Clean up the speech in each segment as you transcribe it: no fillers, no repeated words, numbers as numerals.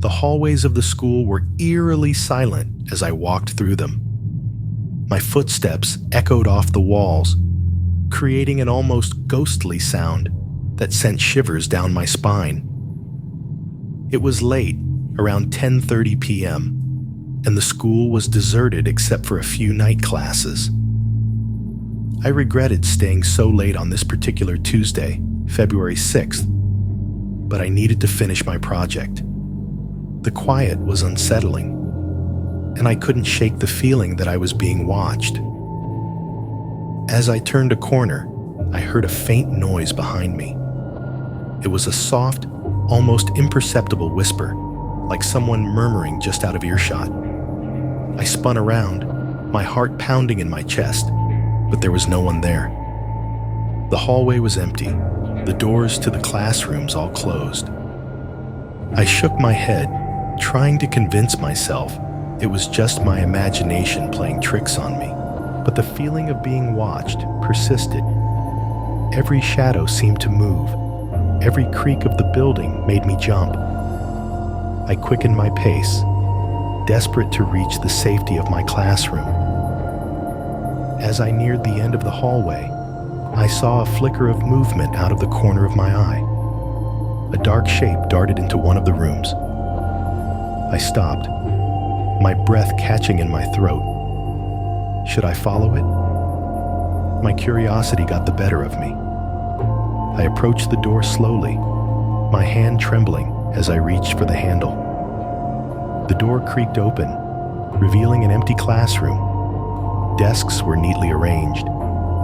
The hallways of the school were eerily silent as I walked through them. My footsteps echoed off the walls, creating an almost ghostly sound that sent shivers down my spine. It was late, around 10:30 p.m., and the school was deserted except for a few night classes. I regretted staying so late on this particular Tuesday, February 6th, but I needed to finish my project. The quiet was unsettling, and I couldn't shake the feeling that I was being watched. As I turned a corner, I heard a faint noise behind me. It was a soft, almost imperceptible whisper, like someone murmuring just out of earshot. I spun around, my heart pounding in my chest, but there was no one there. The hallway was empty, the doors to the classrooms all closed. I shook my head, trying to convince myself it was just my imagination playing tricks on me, but the feeling of being watched persisted. Every shadow seemed to move. Every creak of the building made me jump. I quickened my pace, desperate to reach the safety of my classroom. As I neared the end of the hallway, I saw a flicker of movement out of the corner of my eye. A dark shape darted into one of the rooms. I stopped, my breath catching in my throat. Should I follow it? My curiosity got the better of me. I approached the door slowly, my hand trembling as I reached for the handle. The door creaked open, revealing an empty classroom. Desks were neatly arranged,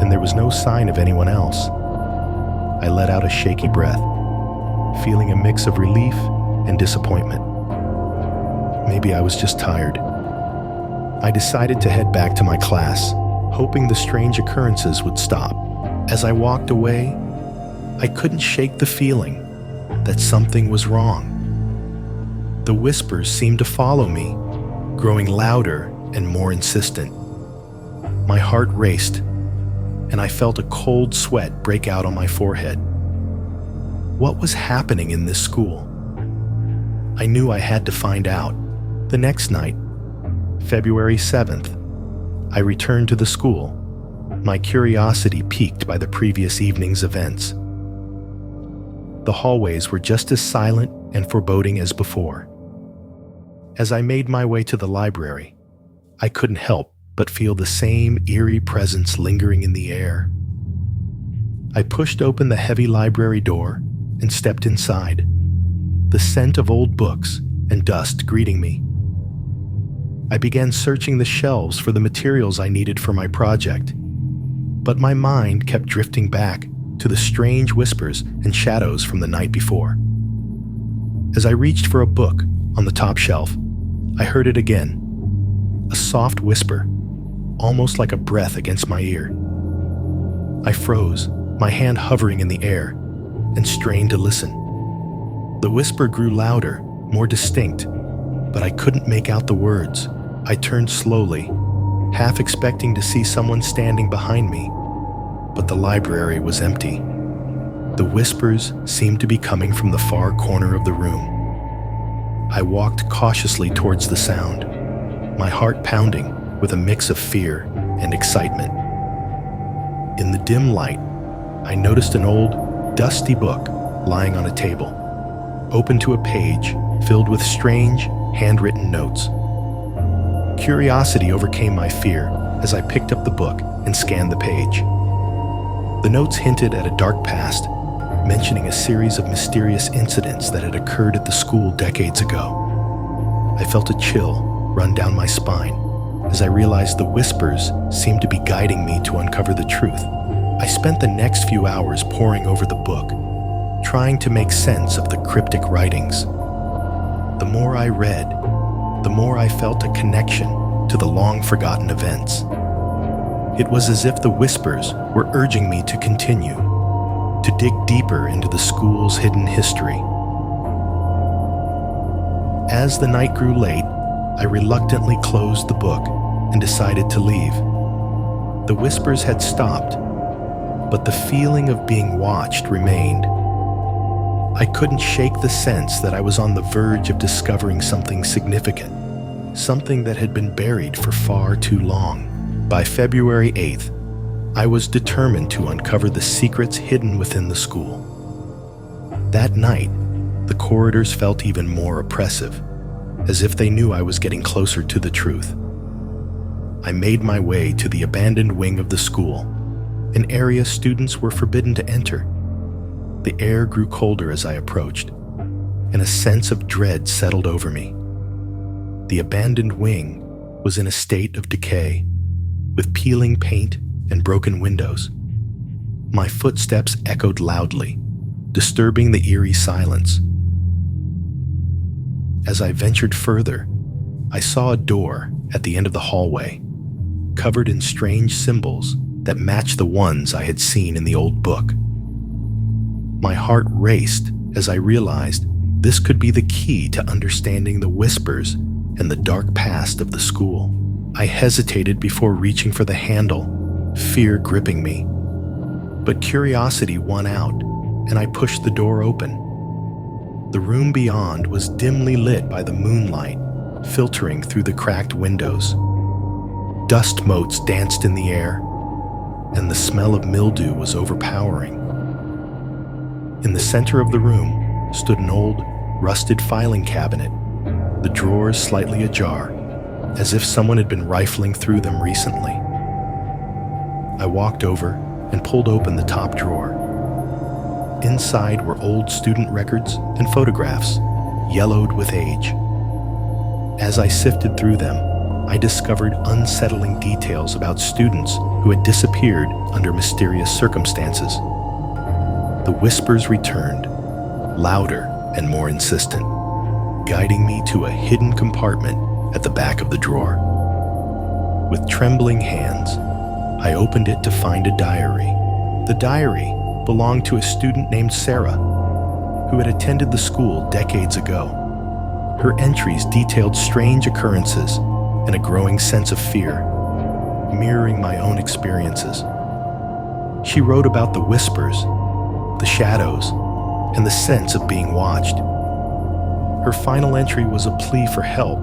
and there was no sign of anyone else. I let out a shaky breath, feeling a mix of relief and disappointment. Maybe I was just tired. I decided to head back to my class, hoping the strange occurrences would stop. As I walked away, I couldn't shake the feeling that something was wrong. The whispers seemed to follow me, growing louder and more insistent. My heart raced, and I felt a cold sweat break out on my forehead. What was happening in this school? I knew I had to find out. The next night, February 7th, I returned to the school, my curiosity piqued by the previous evening's events. The hallways were just as silent and foreboding as before. As I made my way to the library, I couldn't help but feel the same eerie presence lingering in the air. I pushed open the heavy library door and stepped inside, the scent of old books and dust greeting me. I began searching the shelves for the materials I needed for my project, but my mind kept drifting back to the strange whispers and shadows from the night before. As I reached for a book on the top shelf, I heard it again, a soft whisper, almost like a breath against my ear. I froze, my hand hovering in the air, and strained to listen. The whisper grew louder, more distinct, but I couldn't make out the words. I turned slowly, half expecting to see someone standing behind me, but the library was empty. The whispers seemed to be coming from the far corner of the room. I walked cautiously towards the sound, my heart pounding with a mix of fear and excitement. In the dim light, I noticed an old, dusty book lying on a table, open to a page filled with strange, handwritten notes. Curiosity overcame my fear as I picked up the book and scanned the page. The notes hinted at a dark past, mentioning a series of mysterious incidents that had occurred at the school decades ago. I felt a chill run down my spine as I realized the whispers seemed to be guiding me to uncover the truth. I spent the next few hours poring over the book, trying to make sense of the cryptic writings. The more I read, the more I felt a connection to the long-forgotten events. It was as if the whispers were urging me to continue, to dig deeper into the school's hidden history. As the night grew late, I reluctantly closed the book and decided to leave. The whispers had stopped, but the feeling of being watched remained. I couldn't shake the sense that I was on the verge of discovering something significant, something that had been buried for far too long. By February 8th, I was determined to uncover the secrets hidden within the school. That night, the corridors felt even more oppressive, as if they knew I was getting closer to the truth. I made my way to the abandoned wing of the school, an area students were forbidden to enter. The air grew colder as I approached, and a sense of dread settled over me. The abandoned wing was in a state of decay, with peeling paint and broken windows. My footsteps echoed loudly, disturbing the eerie silence. As I ventured further, I saw a door at the end of the hallway, covered in strange symbols that matched the ones I had seen in the old book. My heart raced as I realized this could be the key to understanding the whispers and the dark past of the school. I hesitated before reaching for the handle, fear gripping me. But curiosity won out, and I pushed the door open. The room beyond was dimly lit by the moonlight, filtering through the cracked windows. Dust motes danced in the air, and the smell of mildew was overpowering. In the center of the room stood an old, rusted filing cabinet, the drawers slightly ajar, as if someone had been rifling through them recently. I walked over and pulled open the top drawer. Inside were old student records and photographs, yellowed with age. As I sifted through them, I discovered unsettling details about students who had disappeared under mysterious circumstances. The whispers returned, louder and more insistent, guiding me to a hidden compartment at the back of the drawer. With trembling hands, I opened it to find a diary. The diary belonged to a student named Sarah, who had attended the school decades ago. Her entries detailed strange occurrences and a growing sense of fear, mirroring my own experiences. She wrote about the whispers, the shadows, and the sense of being watched. Her final entry was a plea for help,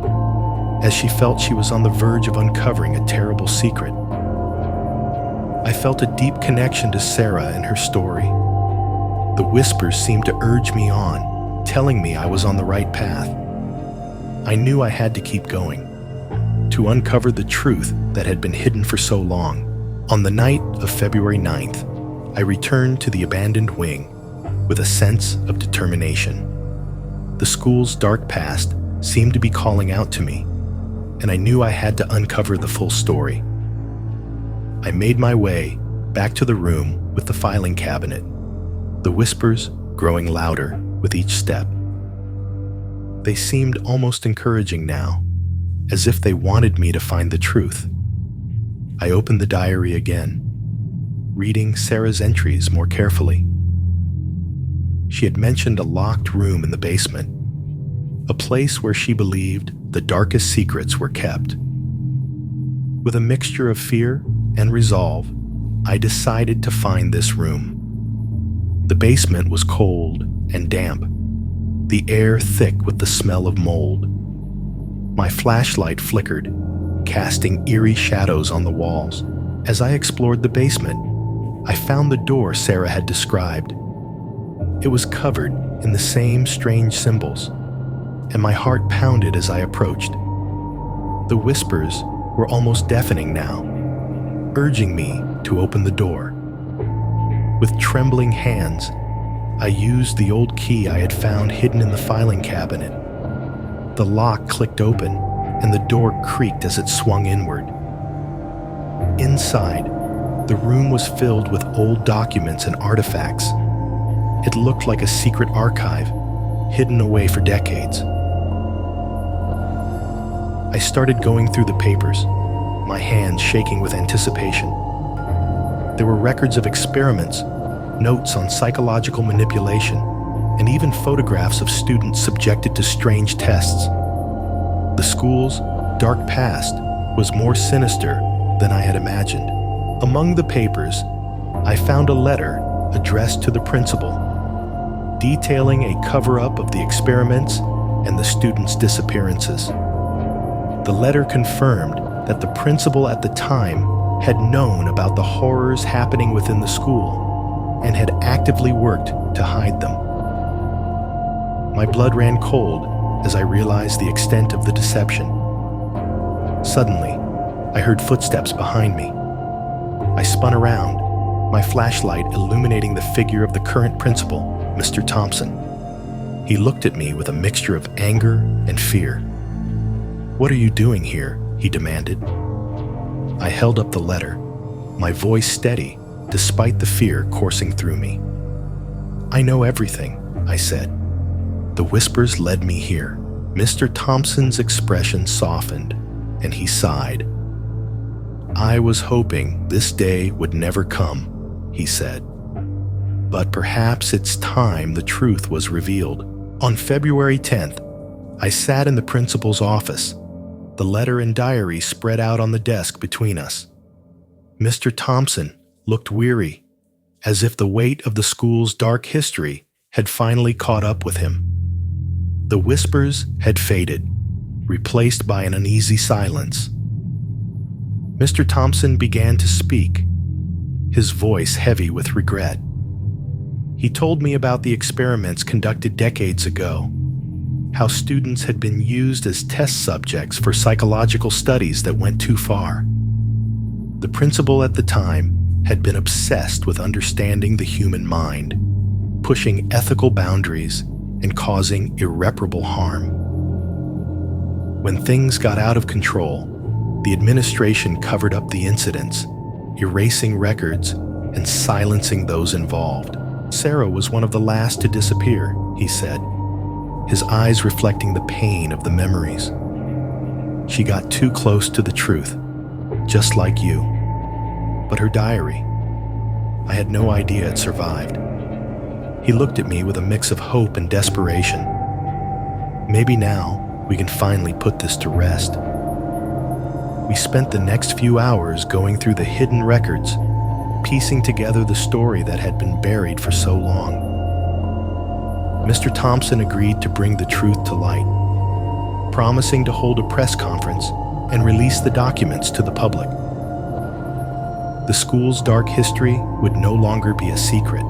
as she felt she was on the verge of uncovering a terrible secret. I felt a deep connection to Sarah and her story. The whispers seemed to urge me on, telling me I was on the right path. I knew I had to keep going, to uncover the truth that had been hidden for so long. On the night of February 9th, I returned to the abandoned wing with a sense of determination. The school's dark past seemed to be calling out to me, and I knew I had to uncover the full story. I made my way back to the room with the filing cabinet, the whispers growing louder with each step. They seemed almost encouraging now, as if they wanted me to find the truth. I opened the diary again, reading Sarah's entries more carefully. She had mentioned a locked room in the basement, a place where she believed the darkest secrets were kept. With a mixture of fear and resolve, I decided to find this room. The basement was cold and damp, the air thick with the smell of mold. My flashlight flickered, casting eerie shadows on the walls. As I explored the basement, I found the door Sarah had described. It was covered in the same strange symbols, and my heart pounded as I approached. The whispers were almost deafening now, urging me to open the door. With trembling hands, I used the old key I had found hidden in the filing cabinet. The lock clicked open, and the door creaked as it swung inward. Inside, the room was filled with old documents and artifacts. It looked like a secret archive, hidden away for decades. I started going through the papers, my hands shaking with anticipation. There were records of experiments, notes on psychological manipulation, and even photographs of students subjected to strange tests. The school's dark past was more sinister than I had imagined. Among the papers, I found a letter addressed to the principal. detailing a cover-up of the experiments and the students' disappearances. The letter confirmed that the principal at the time had known about the horrors happening within the school and had actively worked to hide them. My blood ran cold as I realized the extent of the deception. Suddenly, I heard footsteps behind me. I spun around, my flashlight illuminating the figure of the current principal, Mr. Thompson. He looked at me with a mixture of anger and fear. "What are you doing here?" he demanded. I held up the letter, my voice steady despite the fear coursing through me. "I know everything," I said. "The whispers led me here." Mr. Thompson's expression softened, and he sighed. "I was hoping this day would never come," he said. "But perhaps it's time the truth was revealed." On February 10th, I sat in the principal's office, the letter and diary spread out on the desk between us. Mr. Thompson looked weary, as if the weight of the school's dark history had finally caught up with him. The whispers had faded, replaced by an uneasy silence. Mr. Thompson began to speak, his voice heavy with regret. He told me about the experiments conducted decades ago, how students had been used as test subjects for psychological studies that went too far. The principal at the time had been obsessed with understanding the human mind, pushing ethical boundaries and causing irreparable harm. When things got out of control, the administration covered up the incidents, erasing records and silencing those involved. Sarah was one of the last to disappear, he said, his eyes reflecting the pain of the memories. She got too close to the truth, just like you. But her diary, I had no idea it survived. He looked at me with a mix of hope and desperation. Maybe now we can finally put this to rest. We spent the next few hours going through the hidden records, piecing together the story that had been buried for so long. Mr. Thompson agreed to bring the truth to light, promising to hold a press conference and release the documents to the public. The school's dark history would no longer be a secret.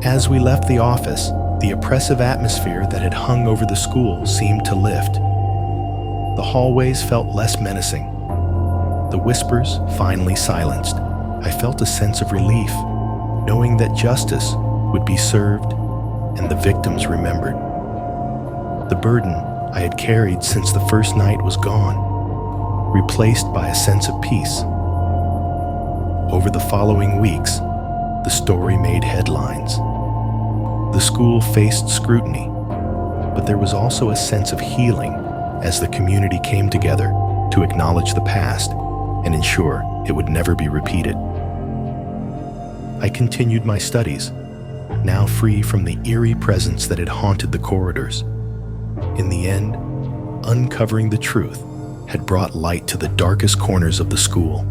As we left the office, the oppressive atmosphere that had hung over the school seemed to lift. The hallways felt less menacing. The whispers finally silenced. I felt a sense of relief, knowing that justice would be served and the victims remembered. The burden I had carried since the first night was gone, replaced by a sense of peace. Over the following weeks, the story made headlines. The school faced scrutiny, but there was also a sense of healing as the community came together to acknowledge the past and ensure it would never be repeated. I continued my studies, now free from the eerie presence that had haunted the corridors. In the end, uncovering the truth had brought light to the darkest corners of the school.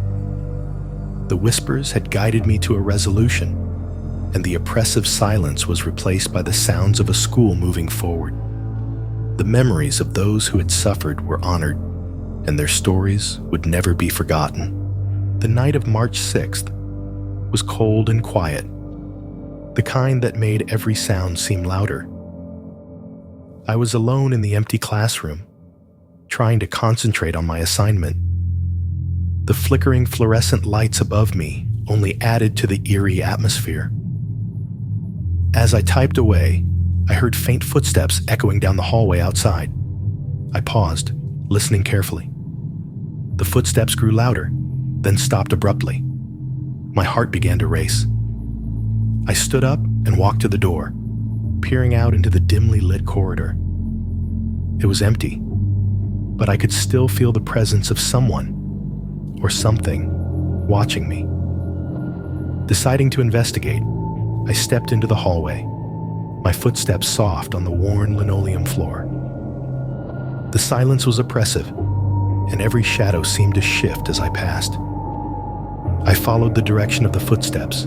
The whispers had guided me to a resolution, and the oppressive silence was replaced by the sounds of a school moving forward. The memories of those who had suffered were honored, and their stories would never be forgotten. The night of March 6th was cold and quiet, the kind that made every sound seem louder. I was alone in the empty classroom, trying to concentrate on my assignment. The flickering fluorescent lights above me only added to the eerie atmosphere. As I typed away, I heard faint footsteps echoing down the hallway outside. I paused, listening carefully. The footsteps grew louder, then stopped abruptly. My heart began to race. I stood up and walked to the door, peering out into the dimly lit corridor. It was empty, but I could still feel the presence of someone or something watching me. Deciding to investigate, I stepped into the hallway, my footsteps soft on the worn linoleum floor. The silence was oppressive, and every shadow seemed to shift as I passed. I followed the direction of the footsteps,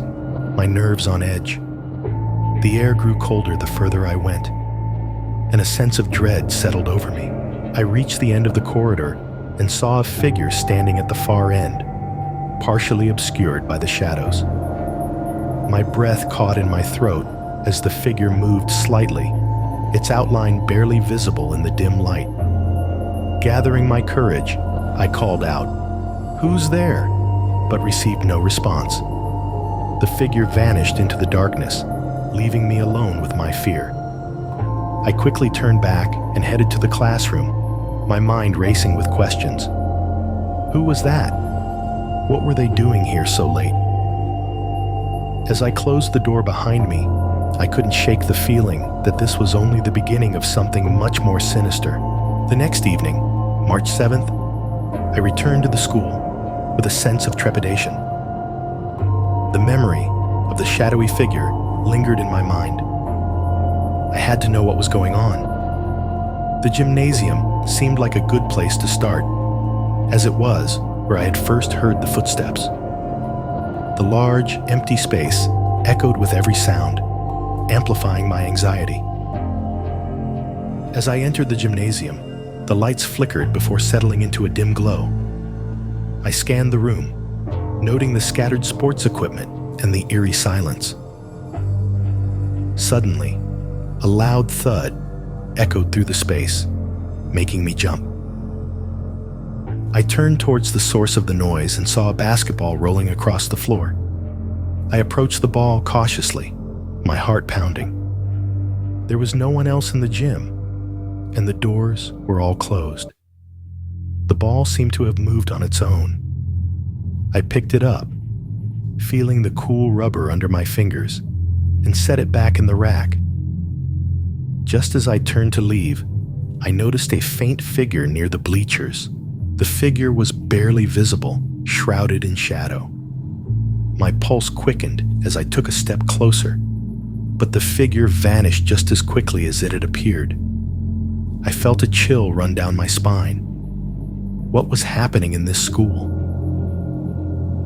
my nerves on edge. The air grew colder the further I went, and a sense of dread settled over me. I reached the end of the corridor and saw a figure standing at the far end, partially obscured by the shadows. My breath caught in my throat as the figure moved slightly, its outline barely visible in the dim light. Gathering my courage, I called out, "Who's there?" but received no response. The figure vanished into the darkness, leaving me alone with my fear. I quickly turned back and headed to the classroom, my mind racing with questions. Who was that? What were they doing here so late? As I closed the door behind me, I couldn't shake the feeling that this was only the beginning of something much more sinister. The next evening, March 7th, I returned to the school with a sense of trepidation. The memory of the shadowy figure lingered in my mind. I had to know what was going on. The gymnasium seemed like a good place to start, as it was where I had first heard the footsteps. The large, empty space echoed with every sound, amplifying my anxiety. As I entered the gymnasium, the lights flickered before settling into a dim glow. I scanned the room, noting the scattered sports equipment and the eerie silence. Suddenly, a loud thud echoed through the space, making me jump. I turned towards the source of the noise and saw a basketball rolling across the floor. I approached the ball cautiously, my heart pounding. There was no one else in the gym, and the doors were all closed. The ball seemed to have moved on its own. I picked it up, feeling the cool rubber under my fingers, and set it back in the rack. Just as I turned to leave, I noticed a faint figure near the bleachers. The figure was barely visible, shrouded in shadow. My pulse quickened as I took a step closer, but the figure vanished just as quickly as it had appeared. I felt a chill run down my spine. What was happening in this school?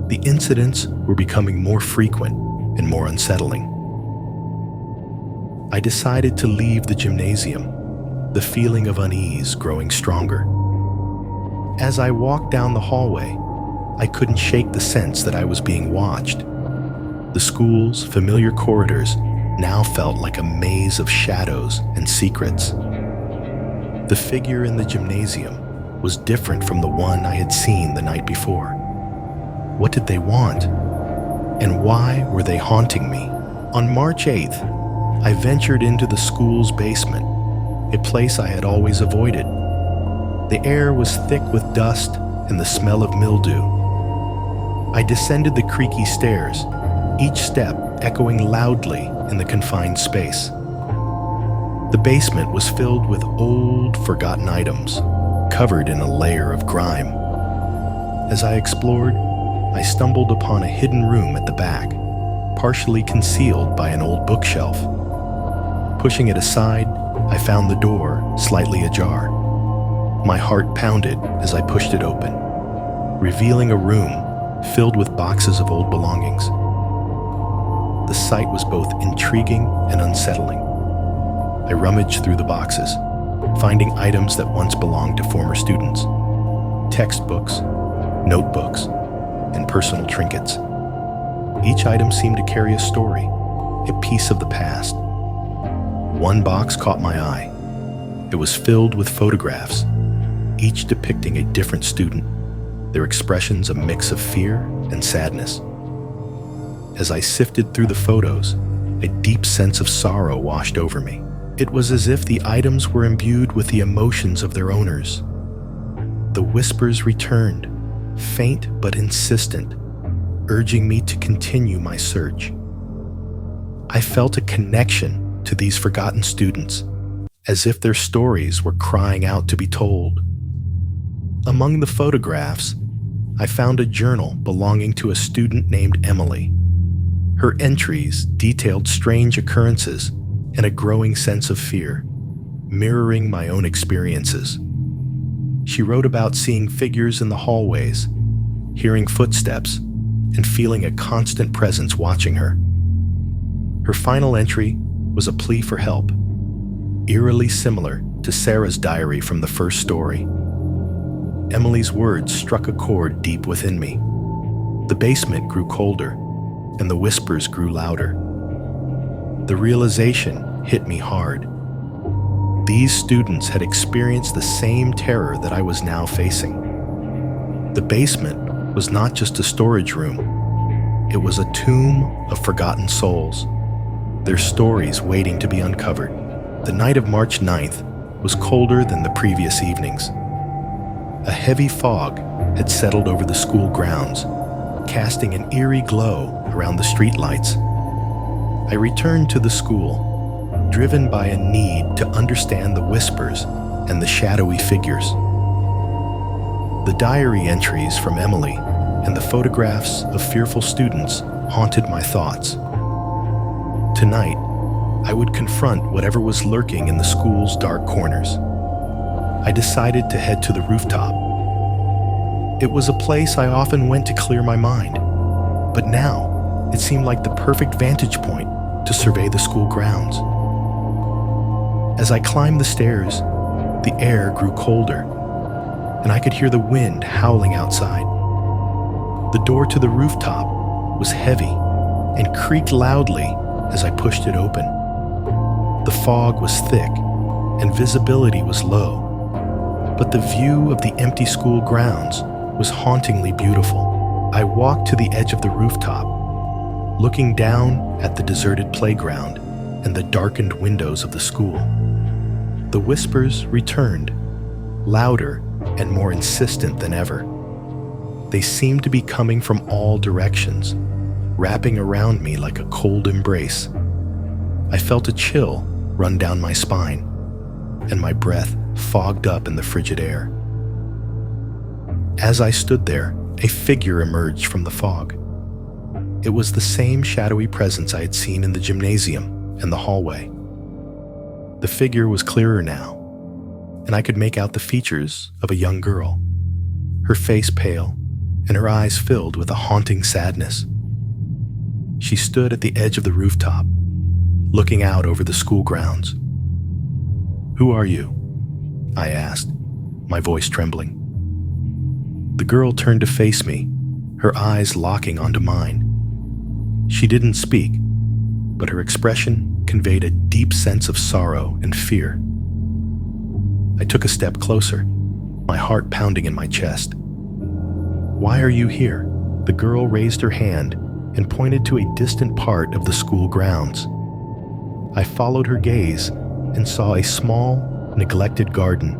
The incidents were becoming more frequent and more unsettling. I decided to leave the gymnasium, the feeling of unease growing stronger. As I walked down the hallway, I couldn't shake the sense that I was being watched. The school's familiar corridors now felt like a maze of shadows and secrets. The figure in the gymnasium was different from the one I had seen the night before. What did they want? And why were they haunting me? On March 8th, I ventured into the school's basement, a place I had always avoided. The air was thick with dust and the smell of mildew. I descended the creaky stairs, each step echoing loudly in the confined space. The basement was filled with old, forgotten items, covered in a layer of grime. As I explored, I stumbled upon a hidden room at the back, partially concealed by an old bookshelf. Pushing it aside, I found the door slightly ajar. My heart pounded as I pushed it open, revealing a room filled with boxes of old belongings. The sight was both intriguing and unsettling. I rummaged through the boxes, finding items that once belonged to former students. Textbooks, notebooks, and personal trinkets. Each item seemed to carry a story, a piece of the past. One box caught my eye. It was filled with photographs, each depicting a different student, their expressions a mix of fear and sadness. As I sifted through the photos, a deep sense of sorrow washed over me. It was as if the items were imbued with the emotions of their owners. The whispers returned, faint but insistent, urging me to continue my search. I felt a connection to these forgotten students, as if their stories were crying out to be told. Among the photographs, I found a journal belonging to a student named Emily. Her entries detailed strange occurrences and a growing sense of fear, mirroring my own experiences. She wrote about seeing figures in the hallways, hearing footsteps, and feeling a constant presence watching her. Her final entry was a plea for help, eerily similar to Sarah's diary from the first story. Emily's words struck a chord deep within me. The basement grew colder, and the whispers grew louder. The realization hit me hard. These students had experienced the same terror that I was now facing. The basement was not just a storage room. It was a tomb of forgotten souls, their stories waiting to be uncovered. The night of March 9th was colder than the previous evenings. A heavy fog had settled over the school grounds, casting an eerie glow around the streetlights. I returned to the school, driven by a need to understand the whispers and the shadowy figures. The diary entries from Emily and the photographs of fearful students haunted my thoughts. Tonight, I would confront whatever was lurking in the school's dark corners. I decided to head to the rooftop. It was a place I often went to clear my mind, but now it seemed like the perfect vantage point to survey the school grounds. As I climbed the stairs, the air grew colder, and I could hear the wind howling outside. The door to the rooftop was heavy and creaked loudly as I pushed it open. The fog was thick and visibility was low, but the view of the empty school grounds was hauntingly beautiful. I walked to the edge of the rooftop, looking down at the deserted playground and the darkened windows of the school. The whispers returned, louder and more insistent than ever. They seemed to be coming from all directions, wrapping around me like a cold embrace. I felt a chill run down my spine, and my breath fogged up in the frigid air. As I stood there, a figure emerged from the fog. It was the same shadowy presence I had seen in the gymnasium and the hallway. The figure was clearer now, and I could make out the features of a young girl, her face pale and her eyes filled with a haunting sadness. She stood at the edge of the rooftop, looking out over the school grounds. "Who are you?" I asked, my voice trembling. The girl turned to face me, her eyes locking onto mine. She didn't speak, but her expression conveyed a deep sense of sorrow and fear. I took a step closer, my heart pounding in my chest. "Why are you here?" The girl raised her hand and pointed to a distant part of the school grounds. I followed her gaze and saw a small, neglected garden.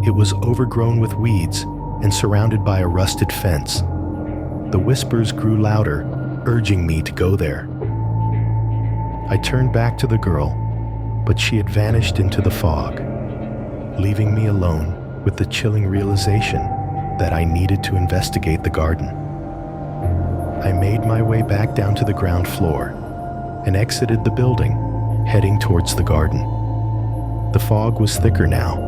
It was overgrown with weeds and surrounded by a rusted fence. The whispers grew louder, urging me to go there. I turned back to the girl, but she had vanished into the fog, leaving me alone with the chilling realization that I needed to investigate the garden. I made my way back down to the ground floor and exited the building, heading towards the garden. The fog was thicker now,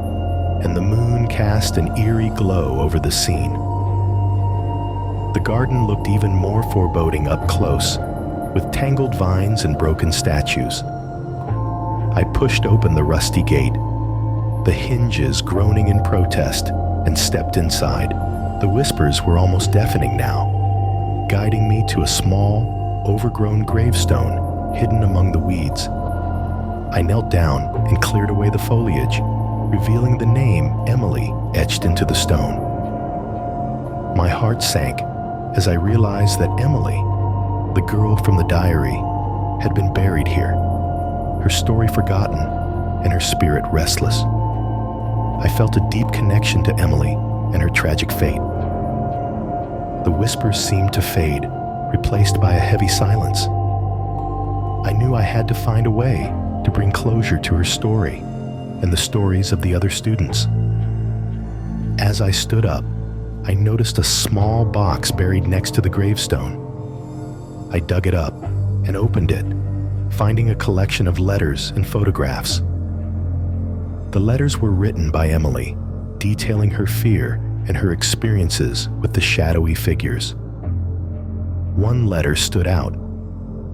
and the moon cast an eerie glow over the scene. The garden looked even more foreboding up close, with tangled vines and broken statues. I pushed open the rusty gate, the hinges groaning in protest, and stepped inside. The whispers were almost deafening now, guiding me to a small, overgrown gravestone hidden among the weeds. I knelt down and cleared away the foliage, revealing the name Emily etched into the stone. My heart sank as I realized that Emily, the girl from the diary, had been buried here, her story forgotten and her spirit restless. I felt a deep connection to Emily and her tragic fate. The whispers seemed to fade, replaced by a heavy silence. I knew I had to find a way to bring closure to her story and the stories of the other students. As I stood up, I noticed a small box buried next to the gravestone. I dug it up and opened it, finding a collection of letters and photographs. The letters were written by Emily, detailing her fear and her experiences with the shadowy figures. One letter stood out.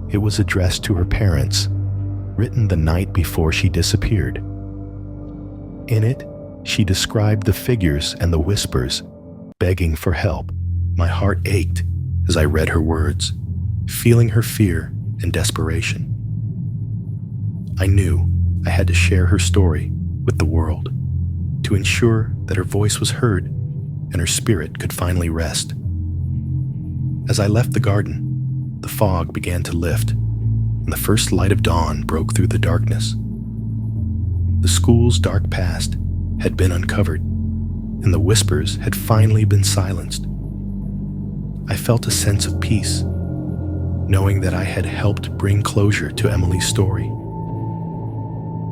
It was addressed to her parents, written the night before she disappeared. In it, she described the figures and the whispers, begging for help. My heart ached as I read her words, feeling her fear and desperation. I knew I had to share her story with the world to ensure that her voice was heard and her spirit could finally rest. As I left the garden, the fog began to lift, and the first light of dawn broke through the darkness. The school's dark past had been uncovered, and the whispers had finally been silenced. I felt a sense of peace, knowing that I had helped bring closure to Emily's story.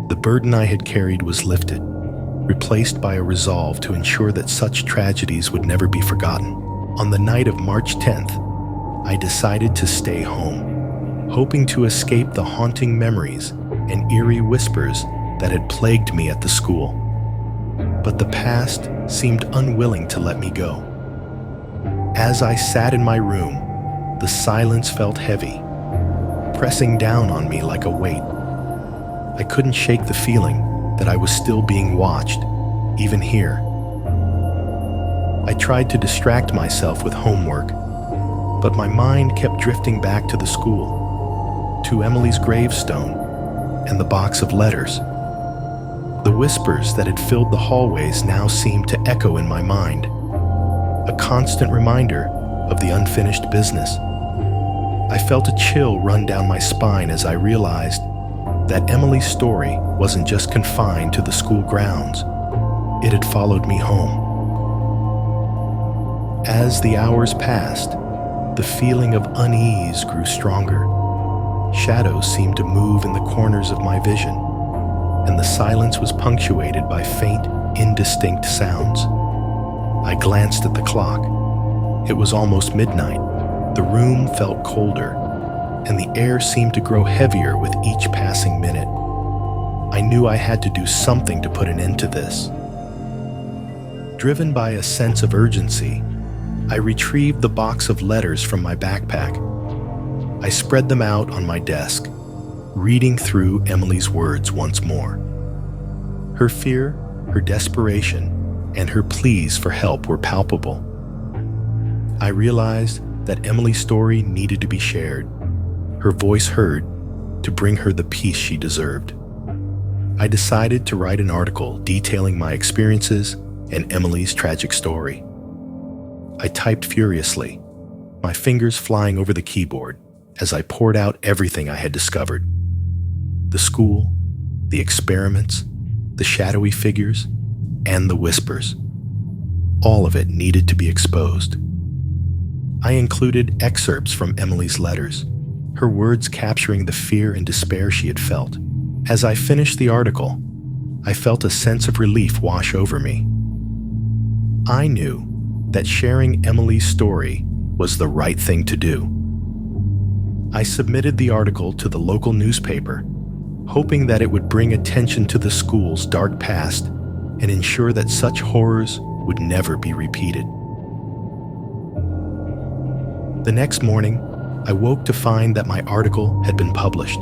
The burden I had carried was lifted, replaced by a resolve to ensure that such tragedies would never be forgotten. On the night of March 10th, I decided to stay home, hoping to escape the haunting memories and eerie whispers that had plagued me at the school. But the past seemed unwilling to let me go. As I sat in my room, the silence felt heavy, pressing down on me like a weight. I couldn't shake the feeling that I was still being watched, even here. I tried to distract myself with homework, but my mind kept drifting back to the school, to Emily's gravestone, and the box of letters. The whispers that had filled the hallways now seemed to echo in my mind, a constant reminder of the unfinished business. I felt a chill run down my spine as I realized that Emily's story wasn't just confined to the school grounds. It had followed me home. As the hours passed, the feeling of unease grew stronger. Shadows seemed to move in the corners of my vision, and the silence was punctuated by faint, indistinct sounds. I glanced at the clock. It was almost midnight. The room felt colder, and the air seemed to grow heavier with each passing minute. I knew I had to do something to put an end to this. Driven by a sense of urgency, I retrieved the box of letters from my backpack. I spread them out on my desk, reading through Emily's words once more. Her fear, her desperation, and her pleas for help were palpable. I realized that Emily's story needed to be shared, her voice heard, to bring her the peace she deserved. I decided to write an article detailing my experiences and Emily's tragic story. I typed furiously, my fingers flying over the keyboard as I poured out everything I had discovered. The school, the experiments, the shadowy figures, and the whispers. All of it needed to be exposed. I included excerpts from Emily's letters, her words capturing the fear and despair she had felt. As I finished the article, I felt a sense of relief wash over me. I knew that sharing Emily's story was the right thing to do. I submitted the article to the local newspaper, hoping that it would bring attention to the school's dark past and ensure that such horrors would never be repeated. The next morning, I woke to find that my article had been published.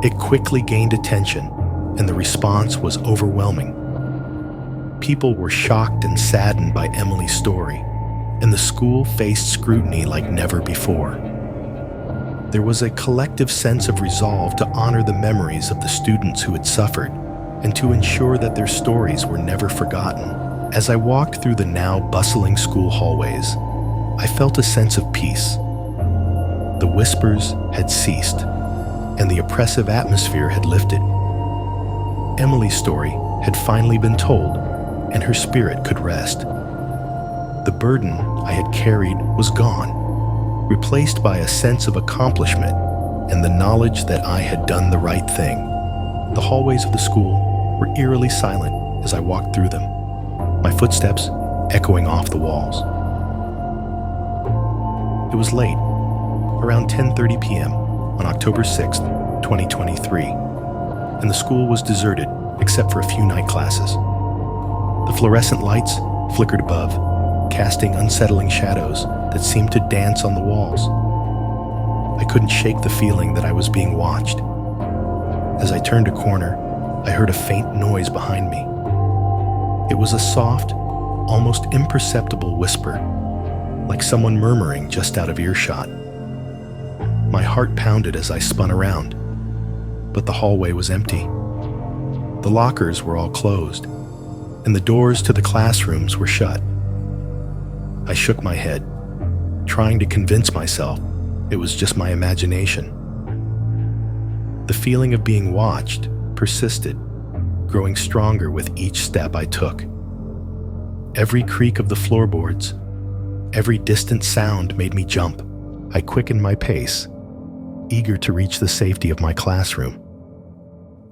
It quickly gained attention, and the response was overwhelming. People were shocked and saddened by Emily's story, and the school faced scrutiny like never before. There was a collective sense of resolve to honor the memories of the students who had suffered and to ensure that their stories were never forgotten. As I walked through the now bustling school hallways, I felt a sense of peace. The whispers had ceased, and the oppressive atmosphere had lifted. Emily's story had finally been told, and her spirit could rest. The burden I had carried was gone, replaced by a sense of accomplishment and the knowledge that I had done the right thing. The hallways of the school were eerily silent as I walked through them, my footsteps echoing off the walls. It was late, around 10:30 p.m. on October 6th, 2023, and the school was deserted except for a few night classes. The fluorescent lights flickered above, casting unsettling shadows that seemed to dance on the walls. I couldn't shake the feeling that I was being watched, As I turned a corner, I heard a faint noise behind me. It was a soft, almost imperceptible whisper, like someone murmuring just out of earshot. My heart pounded as I spun around, but the hallway was empty. The lockers were all closed, and the doors to the classrooms were shut. I shook my head, trying to convince myself it was just my imagination. The feeling of being watched persisted, growing stronger with each step I took. Every creak of the floorboards, every distant sound made me jump. I quickened my pace, eager to reach the safety of my classroom.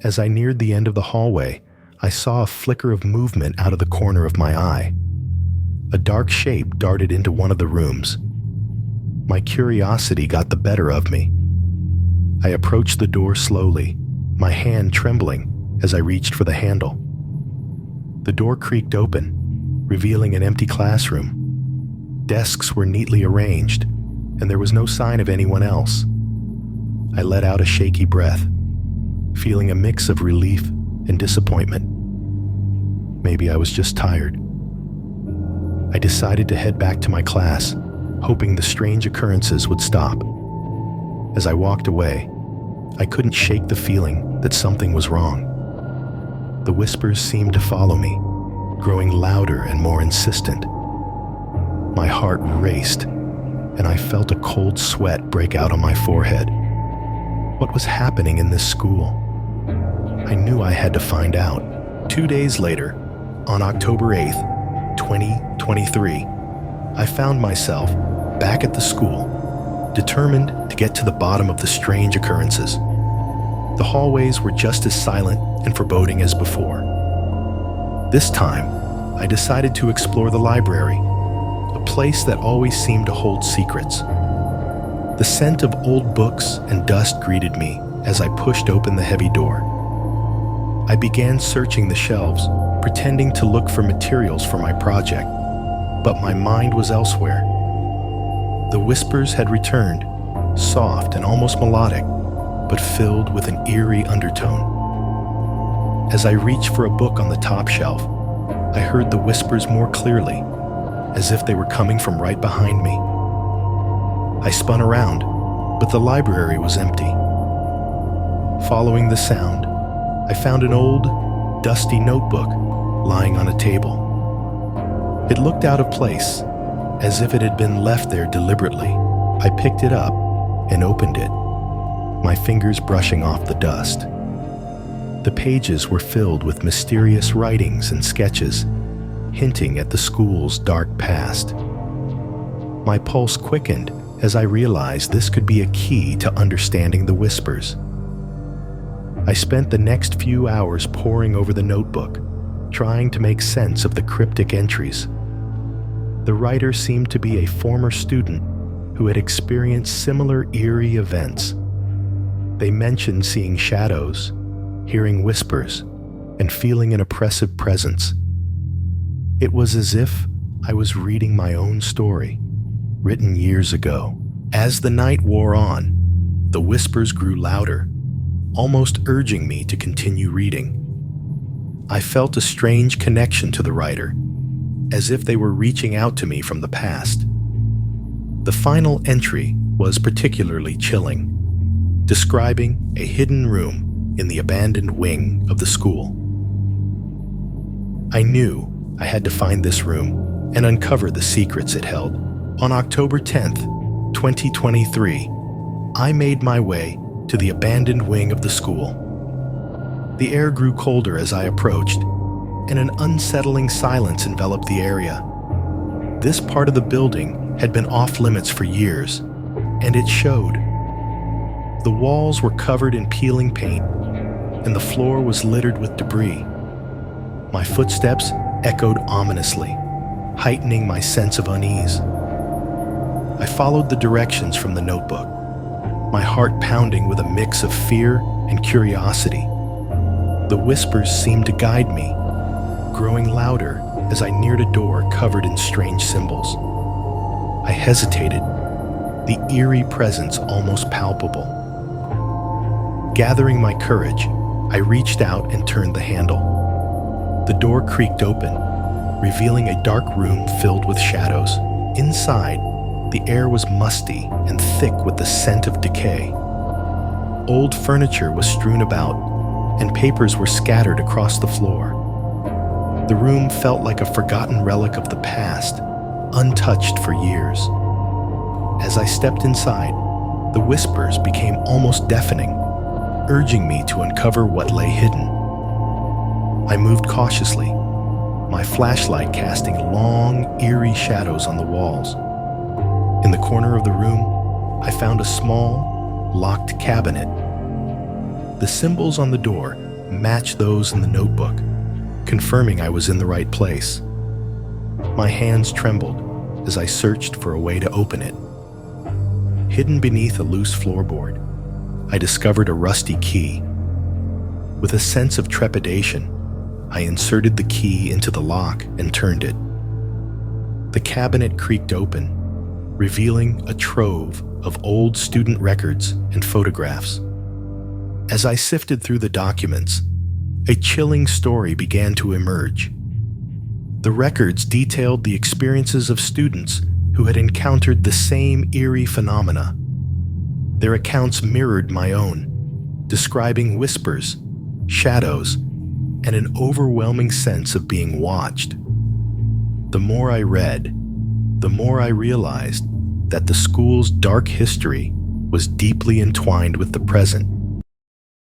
As I neared the end of the hallway, I saw a flicker of movement out of the corner of my eye. A dark shape darted into one of the rooms. My curiosity got the better of me. I approached the door slowly, my hand trembling as I reached for the handle. The door creaked open, revealing an empty classroom. Desks were neatly arranged, and there was no sign of anyone else. I let out a shaky breath, feeling a mix of relief and disappointment. Maybe I was just tired. I decided to head back to my class, hoping the strange occurrences would stop. As I walked away, I couldn't shake the feeling that something was wrong. The whispers seemed to follow me, growing louder and more insistent. My heart raced, and I felt a cold sweat break out on my forehead. What was happening in this school? I knew I had to find out. 2 days later, on October 8th, 2023, I found myself back at the school, determined to get to the bottom of the strange occurrences. The hallways were just as silent and foreboding as before. This time, I decided to explore the library, a place that always seemed to hold secrets. The scent of old books and dust greeted me as I pushed open the heavy door. I began searching the shelves, pretending to look for materials for my project, but my mind was elsewhere. The whispers had returned, soft and almost melodic, but filled with an eerie undertone. As I reached for a book on the top shelf, I heard the whispers more clearly, as if they were coming from right behind me. I spun around, but the library was empty. Following the sound, I found an old, dusty notebook lying on a table. It looked out of place, as if it had been left there deliberately. I picked it up and opened it, my fingers brushing off the dust. The pages were filled with mysterious writings and sketches, hinting at the school's dark past. My pulse quickened as I realized this could be a key to understanding the whispers. I spent the next few hours poring over the notebook, trying to make sense of the cryptic entries. The writer seemed to be a former student who had experienced similar eerie events. They mentioned seeing shadows, hearing whispers, and feeling an oppressive presence. It was as if I was reading my own story, written years ago. As the night wore on, the whispers grew louder, almost urging me to continue reading. I felt a strange connection to the writer, as if they were reaching out to me from the past. The final entry was particularly chilling, describing a hidden room in the abandoned wing of the school. I knew I had to find this room and uncover the secrets it held. On October 10th, 2023, I made my way to the abandoned wing of the school. The air grew colder as I approached, and an unsettling silence enveloped the area. This part of the building had been off limits for years, and it showed. The walls were covered in peeling paint, and the floor was littered with debris. My footsteps echoed ominously, heightening my sense of unease. I followed the directions from the notebook, my heart pounding with a mix of fear and curiosity. The whispers seemed to guide me, growing louder as I neared a door covered in strange symbols. I hesitated, the eerie presence almost palpable. Gathering my courage, I reached out and turned the handle. The door creaked open, revealing a dark room filled with shadows. Inside, the air was musty and thick with the scent of decay. Old furniture was strewn about, and papers were scattered across the floor. The room felt like a forgotten relic of the past, untouched for years. As I stepped inside, the whispers became almost deafening, urging me to uncover what lay hidden. I moved cautiously, my flashlight casting long, eerie shadows on the walls. In the corner of the room, I found a small, locked cabinet. The symbols on the door matched those in the notebook, confirming I was in the right place. My hands trembled as I searched for a way to open it. Hidden beneath a loose floorboard, I discovered a rusty key. With a sense of trepidation, I inserted the key into the lock and turned it. The cabinet creaked open, revealing a trove of old student records and photographs. As I sifted through the documents, a chilling story began to emerge. The records detailed the experiences of students who had encountered the same eerie phenomena. Their accounts mirrored my own, describing whispers, shadows, and an overwhelming sense of being watched. The more I read, the more I realized that the school's dark history was deeply entwined with the present.